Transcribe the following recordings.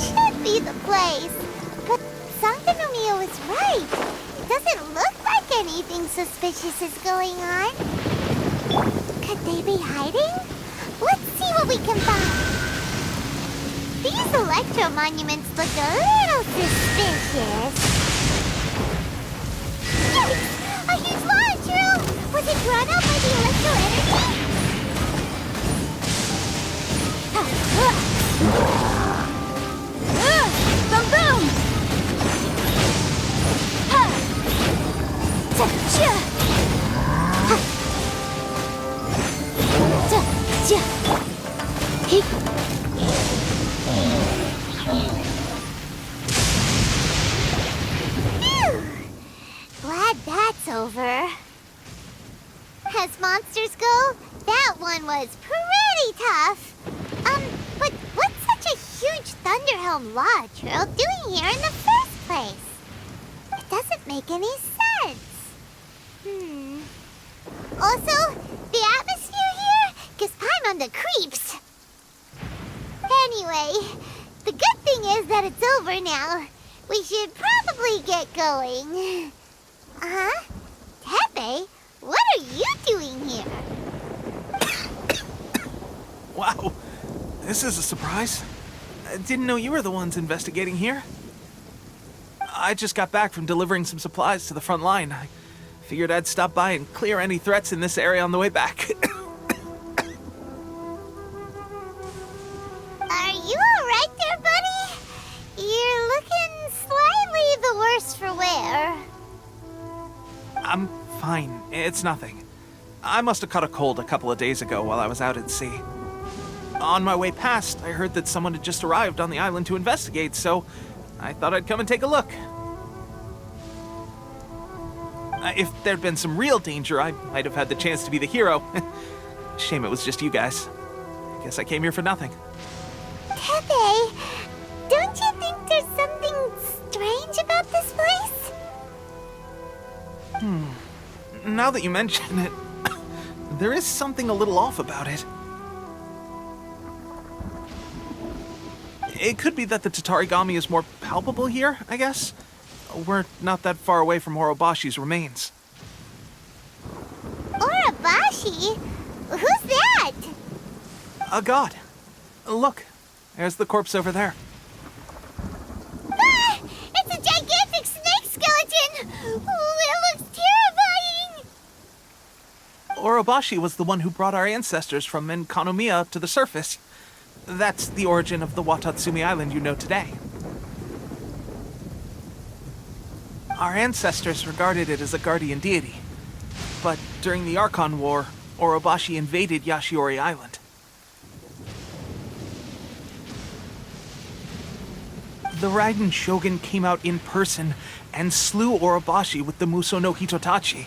should be the place. But Sankanomiya was right. It doesn't look like anything suspicious is going on. Could they be hiding? Let's see what we can find. These electro monuments look a little suspicious. Yikes! A huge launch room! Was it drawn out by the electro energy? Boom boom! Glad that's over. As monsters go, that one was pretty tough. But what's such a huge Thunderhelm Lodge Earl doing here in the first place? It doesn't make any sense. Also, the atmosphere here gives Paimon the creeps. Anyway, the good thing is that it's over now. We should probably get going. Tepe, what are you doing here? Wow, this is a surprise. I didn't know you were the ones investigating here. I just got back from delivering some supplies to the front line. I figured I'd stop by and clear any threats in this area on the way back. Are you alright there, buddy? You're looking slightly the worse for wear. I'm fine. It's nothing. I must have caught a cold a couple of days ago while I was out at sea. On my way past, I heard that someone had just arrived on the island to investigate, so I thought I'd come and take a look. If there'd been some real danger, I might have had the chance to be the hero. Shame it was just you guys. I guess I came here for nothing. Tepe, don't you think there's something strange about this place? Now that you mention it, there is something a little off about it. It could be that the Tatarigami is more palpable here, I guess. We're not that far away from Orobashi's remains. Orobashi? Who's that? A god. Look, there's the corpse over there. Ah! It's a gigantic snake skeleton! Oh, it looks terrifying! Orobashi was the one who brought our ancestors from Enkanomiya to the surface. That's the origin of the Watatsumi Island you know today. Our ancestors regarded it as a guardian deity. But during the Archon War, Orobashi invaded Yashiori Island. The Raiden Shogun came out in person and slew Orobashi with the Muso no Hitotachi.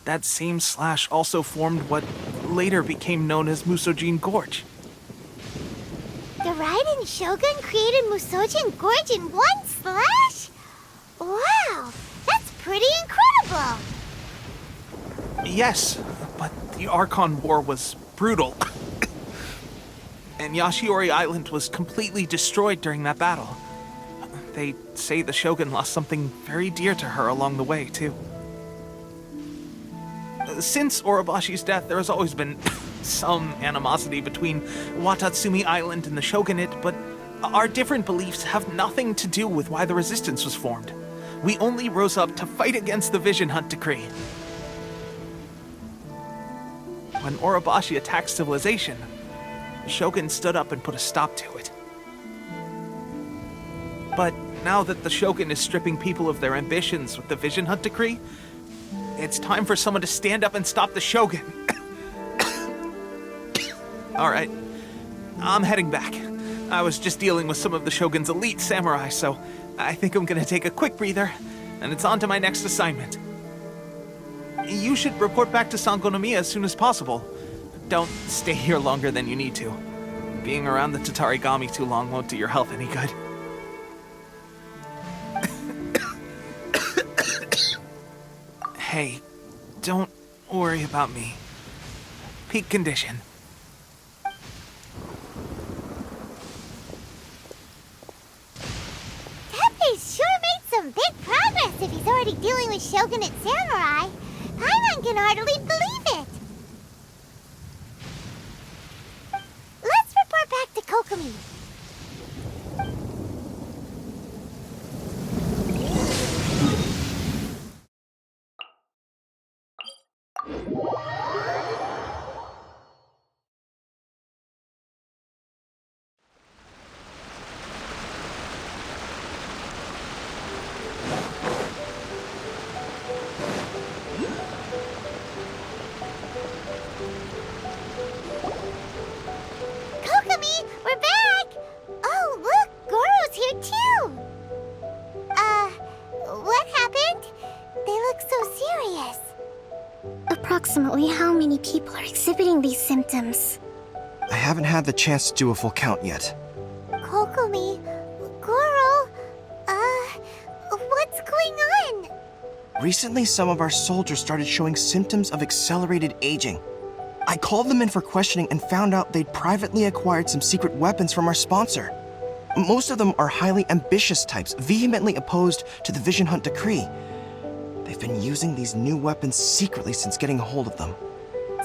That same slash also formed what later became known as Musojin Gorge. The Raiden Shogun created Musojin Gorge in one slash? Wow, that's pretty incredible! Yes, but the Archon War was brutal. And Yashiori Island was completely destroyed during that battle. They say the Shogun lost something very dear to her along the way, too. Since Orobashi's death, there has always been some animosity between Watatsumi Island and the Shogunate, but our different beliefs have nothing to do with why the resistance was formed. We only rose up to fight against the Vision Hunt Decree. When Orobashi attacked civilization, the Shogun stood up and put a stop to it. But now that the Shogun is stripping people of their ambitions with the Vision Hunt Decree, it's time for someone to stand up and stop the Shogun. Alright, I'm heading back. I was just dealing with some of the Shogun's elite samurai, so I think I'm gonna take a quick breather, and it's on to my next assignment. You should report back to Sangonomiya as soon as possible. Don't stay here longer than you need to. Being around the Tatarigami too long won't do your health any good. Hey, don't worry about me. Peak condition. dealing with shogunate samurai, Paimon can hardly believe it. Let's report back to Kokomi. Kokomi, we're back! Oh, look, Goro's here too! What happened? They look so serious. Approximately how many people are exhibiting these symptoms? I haven't had the chance to do a full count yet. Kokomi, Goro, what's going on? Recently, some of our soldiers started showing symptoms of accelerated aging. I called them in for questioning and found out they'd privately acquired some secret weapons from our sponsor. Most of them are highly ambitious types, vehemently opposed to the Vision Hunt decree. They've been using these new weapons secretly since getting a hold of them.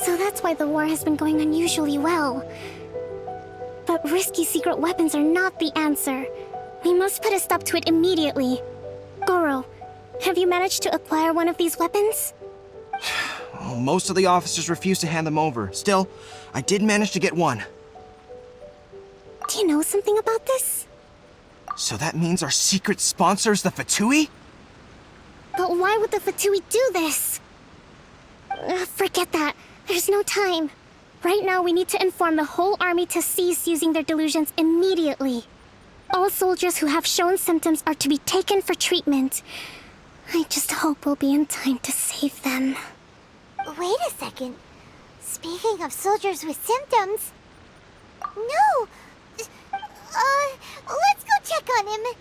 So that's why the war has been going unusually well. But risky secret weapons are not the answer. We must put a stop to it immediately. Goro, have you managed to acquire one of these weapons? Most of the officers refuse to hand them over. Still, I did manage to get one. Do you know something about this? So that means our secret sponsor is the Fatui? But why would the Fatui do this? Forget that. There's no time. Right now, we need to inform the whole army to cease using their delusions immediately. All soldiers who have shown symptoms are to be taken for treatment. I just hope we'll be in time to save them. Wait a second. Speaking of soldiers with symptoms... No! Let's go check on him.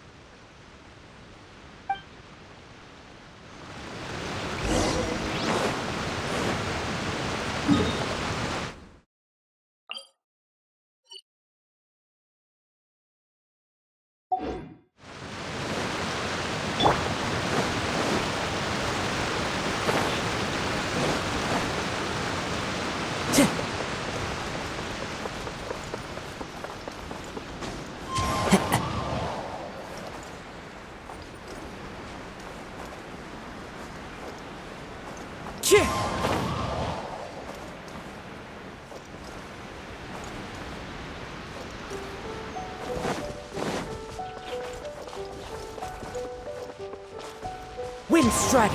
Wind Strider!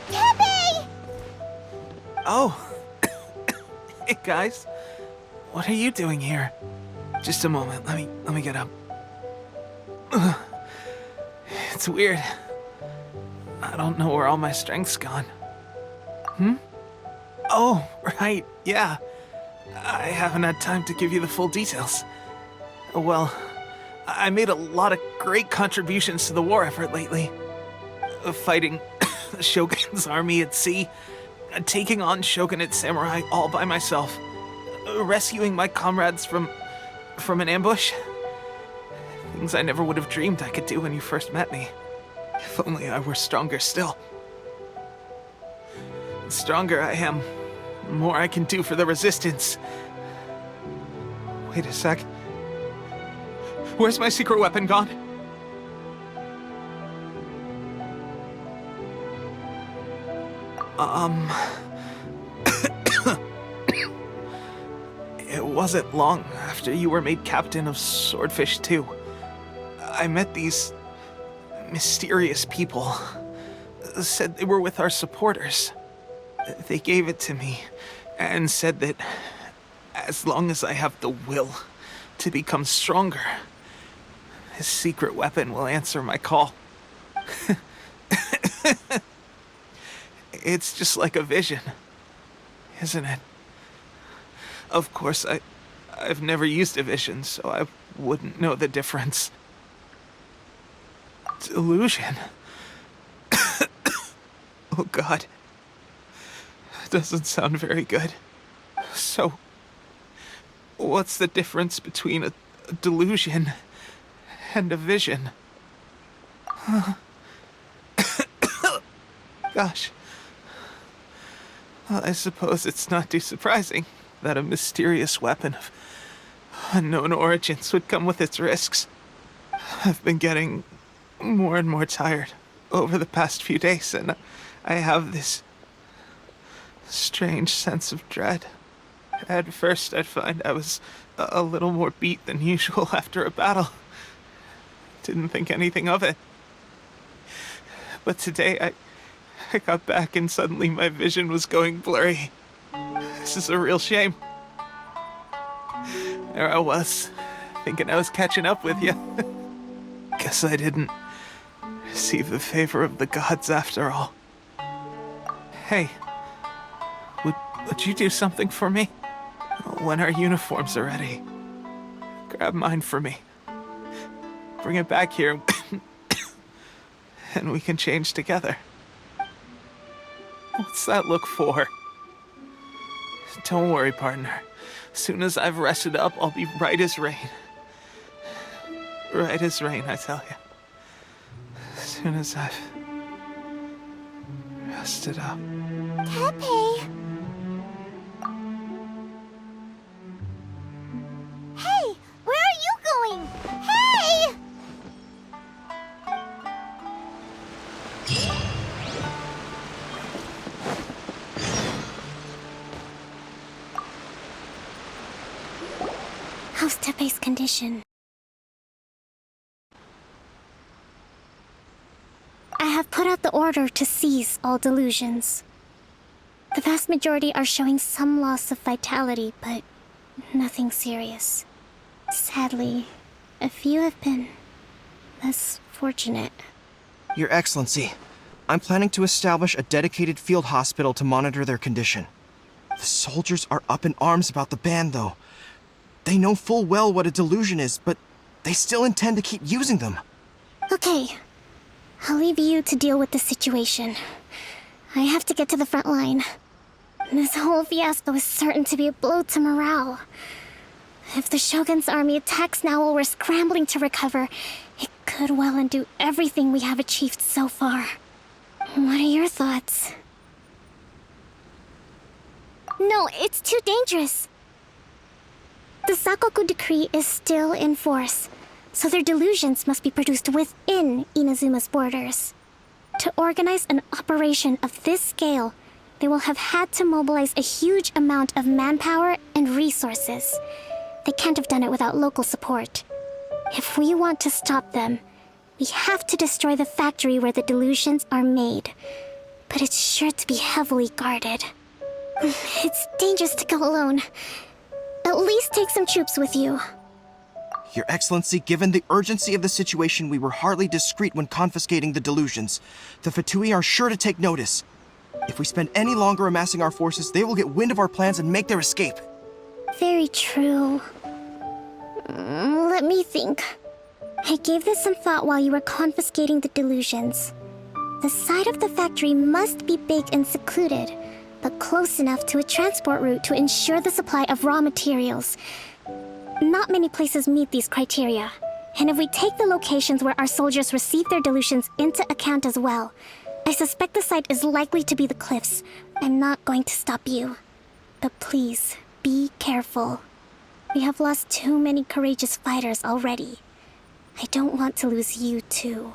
Teppei! Oh. Hey, guys. What are you doing here? Just a moment. Let me get up. Ugh. It's weird. I don't know where all my strength's gone. Oh, right. Yeah. I haven't had time to give you the full details. Well, I made a lot of great contributions to the war effort lately. Fighting the Shogun's army at sea, taking on Shogunate samurai all by myself, rescuing my comrades from an ambush. Things I never would have dreamed I could do when you first met me. If only I were stronger still. The stronger I am, the more I can do for the Resistance. Wait a sec. Where's my secret weapon gone? It wasn't long after you were made captain of Swordfish 2. I met these mysterious people. Said they were with our supporters. They gave it to me and said that as long as I have the will to become stronger, his secret weapon will answer my call. It's just like a vision, isn't it? Of course, I've never used a vision, so I wouldn't know the difference. Delusion. Oh God. That doesn't sound very good. So, what's the difference between a delusion and a vision. Gosh. Well, I suppose it's not too surprising that a mysterious weapon of unknown origins would come with its risks. I've been getting more and more tired over the past few days, and I have this strange sense of dread. At first, I'd find I was a little more beat than usual after a battle. Didn't think anything of it. But today, I got back and suddenly my vision was going blurry. This is a real shame. There I was, thinking I was catching up with you. Guess I didn't receive the favor of the gods after all. Hey, would you do something for me? When our uniforms are ready, grab mine for me. Bring it back here, and we can change together. What's that look for? Don't worry, partner. As soon as I've rested up, I'll be right as rain. Right as rain, I tell you. As soon as I've rested up. Tepe! Hey! Where are you going? Hey! How's Tepe's condition? I have put out the order to seize all delusions. The vast majority are showing some loss of vitality, but nothing serious. Sadly, a few have been less fortunate. Your Excellency, I'm planning to establish a dedicated field hospital to monitor their condition. The soldiers are up in arms about the ban, though. They know full well what a delusion is, but they still intend to keep using them. Okay, I'll leave you to deal with the situation. I have to get to the front line. This whole fiasco is certain to be a blow to morale. If the Shogun's army attacks now while we're scrambling to recover, it could well undo everything we have achieved so far. What are your thoughts? No, it's too dangerous. The Sakoku decree is still in force, so their delusions must be produced within Inazuma's borders. To organize an operation of this scale, they will have had to mobilize a huge amount of manpower and resources. They can't have done it without local support. If we want to stop them, we have to destroy the factory where the delusions are made. But it's sure to be heavily guarded. It's dangerous to go alone. At least take some troops with you. Your Excellency, given the urgency of the situation, we were hardly discreet when confiscating the delusions. The Fatui are sure to take notice. If we spend any longer amassing our forces, they will get wind of our plans and make their escape. Very true. Let me think. I gave this some thought while you were confiscating the delusions. The side of the factory must be big and secluded, but close enough to a transport route to ensure the supply of raw materials. Not many places meet these criteria, and if we take the locations where our soldiers receive their delusions into account as well, I suspect the site is likely to be the cliffs. I'm not going to stop you. But please, be careful. We have lost too many courageous fighters already. I don't want to lose you too.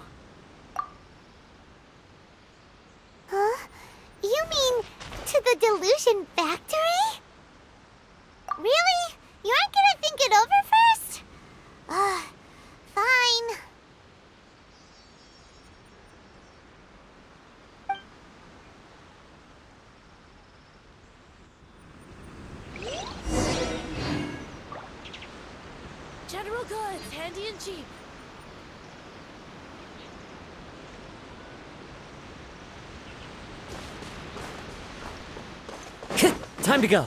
Huh? You mean to the delusion factory? Really? You aren't gonna think it over first? Fine. General goods, handy and cheap. Time to go.